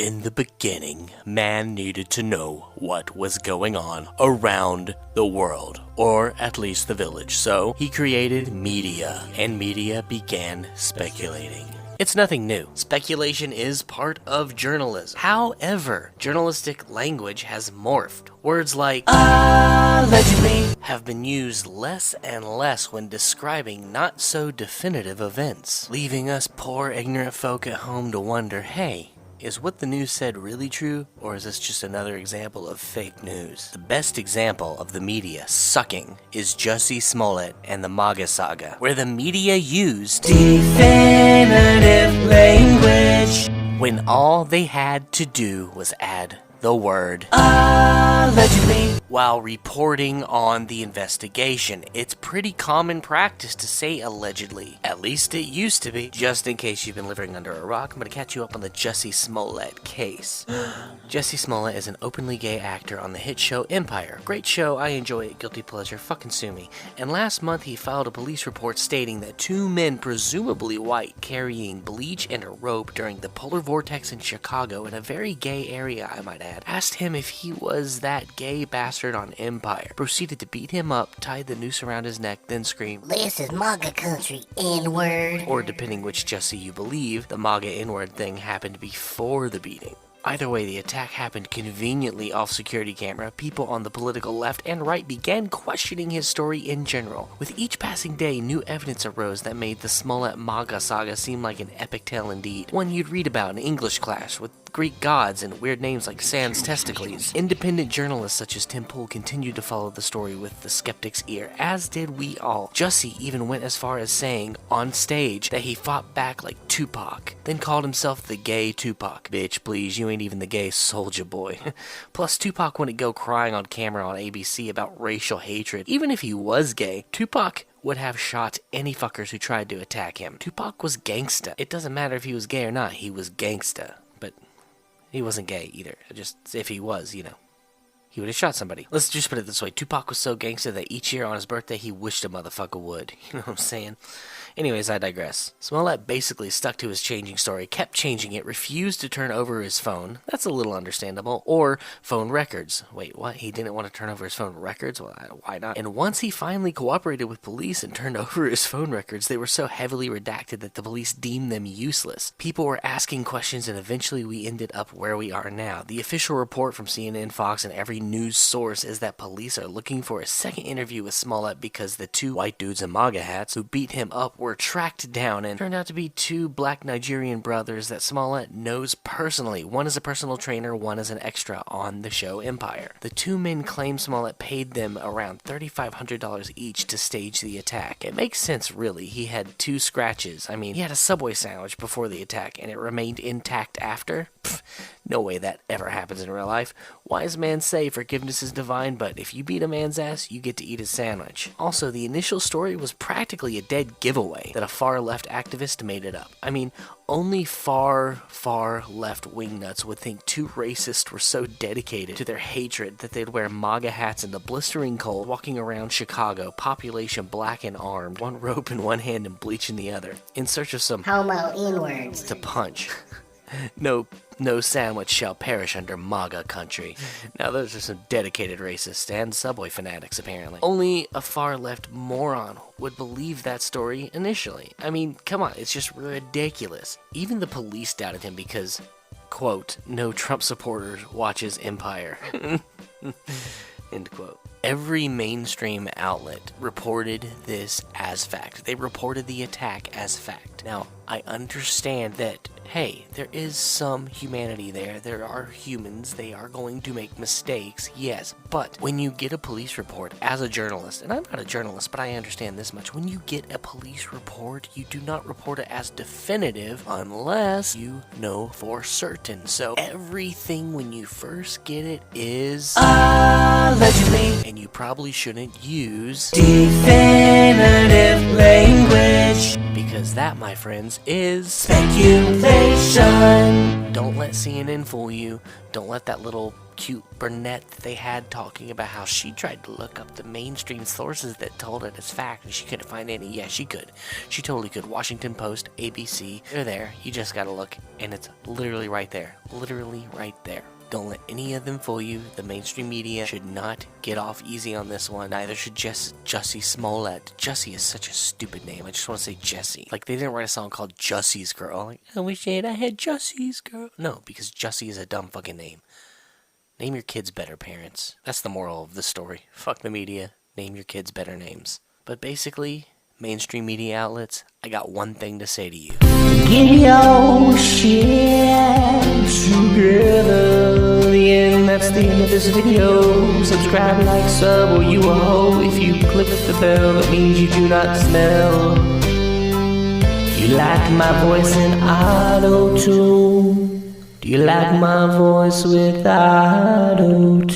In the beginning, man needed to know what was going on around the world, or at least the village. So he created media, and media began speculating. It's nothing new. Speculation is part of journalism. However, journalistic language has morphed. Words like allegedly have been used less and less when describing not so definitive events, leaving us poor ignorant folk at home to wonder, hey, is what the news said really true, or is this just another example of fake news? The best example of the media sucking is Jussie Smollett and the MAGA saga, where the media used definitive language when all they had to do was add the word allegedly while reporting on the investigation. It's pretty common practice to say allegedly. At least it used to be. Just in case you've been living under a rock, I'm going to catch you up on the Jussie Smollett case. Jussie Smollett is an openly gay actor on the hit show Empire. Great show, I enjoy it, guilty pleasure, fucking sue me. And last month he filed a police report stating that two men, presumably white, carrying bleach and a rope during the polar vortex in Chicago, in a very gay area I might add, asked him if he was that gay bastard on Empire, proceeded to beat him up, tied the noose around his neck, then screamed, "This is MAGA country, N-word." Or depending which Jussie you believe, the MAGA N-word thing happened before the beating. Either way, the attack happened conveniently off security camera. People on the political left and right began questioning his story in general. With each passing day, new evidence arose that made the Smollett MAGA saga seem like an epic tale indeed. One you'd read about in English class, with Greek gods and weird names like Sans Testicles. Independent journalists such as Tim Pool continued to follow the story with the skeptic's ear, as did we all. Jussie even went as far as saying, on stage, that he fought back like Tupac, then called himself the gay Tupac. Bitch, please, you ain't even the gay Soulja Boy. Plus, Tupac wouldn't go crying on camera on ABC about racial hatred. Even if he was gay, Tupac would have shot any fuckers who tried to attack him. Tupac was gangsta. It doesn't matter if he was gay or not, he was gangsta. But he wasn't gay either. Just, if he was, you know, he would have shot somebody. Let's just put it this way. Tupac was so gangsta that each year on his birthday, he wished a motherfucker would. You know what I'm saying? Anyways, I digress. Smollett basically stuck to his changing story, kept changing it, refused to turn over his phone. That's a little understandable. Or phone records. Wait, what? He didn't want to turn over his phone records? Well, why not? And once he finally cooperated with police and turned over his phone records, they were so heavily redacted that the police deemed them useless. People were asking questions, and eventually we ended up where we are now. The official report from CNN, Fox, and every news source is that police are looking for a second interview with Smollett because the two white dudes in MAGA hats who beat him up were tracked down and turned out to be two black Nigerian brothers that Smollett knows personally. One is a personal trainer, one is an extra on the show Empire. The two men claim Smollett paid them around $3,500 each to stage the attack. It makes sense, really. He had two scratches. I mean, he had a Subway sandwich before the attack and it remained intact after? Pfft, no way that ever happens in real life. Wise men say forgiveness is divine, but if you beat a man's ass, you get to eat his sandwich. Also, the initial story was practically a dead giveaway that a far-left activist made it up. I mean, only far left wingnuts would think two racists were so dedicated to their hatred that they'd wear MAGA hats in the blistering cold, walking around Chicago, population black and armed, one rope in one hand and bleach in the other, in search of some homo N-words to punch. No sandwich shall perish under MAGA country. Now those are some dedicated racists and Subway fanatics, apparently. Only a far-left moron would believe that story initially. I mean, come on, it's just ridiculous. Even the police doubted him because, quote, no Trump supporters watches Empire. End quote. Every mainstream outlet reported this as fact. They reported the attack as fact. Now, I understand that, hey, there is some humanity there. There are humans. They are going to make mistakes, yes. But when you get a police report as a journalist, and I'm not a journalist, but I understand this much. When you get a police report, you do not report it as definitive unless you know for certain. So everything when you first get it is allegedly, and you probably shouldn't use definitive language Because that, my friends, is speculation. Don't let CNN fool you. Don't let that little cute brunette that they had talking about how she tried to look up the mainstream sources that told it as fact and she couldn't find any. Yeah, she could. She totally could. Washington Post, ABC, they're there. You just gotta look, and it's literally right there. Literally right there. Don't let any of them fool you. The mainstream media should not get off easy on this one. Neither should Jussie Smollett. Jussie is such a stupid name. I just want to say Jessie. Like, they didn't write a song called Jussie's Girl. Like, I wish I had Jussie's Girl. No, because Jussie is a dumb fucking name. Name your kids better, parents. That's the moral of the story. Fuck the media. Name your kids better names. But basically, mainstream media outlets, I got one thing to say to you. Get your shit together. And that's the end of this video. Subscribe, like, sub, or you a hoe. If you click the bell, that means you do not smell. You like my voice in auto-tune? Do you like my voice with auto-tune?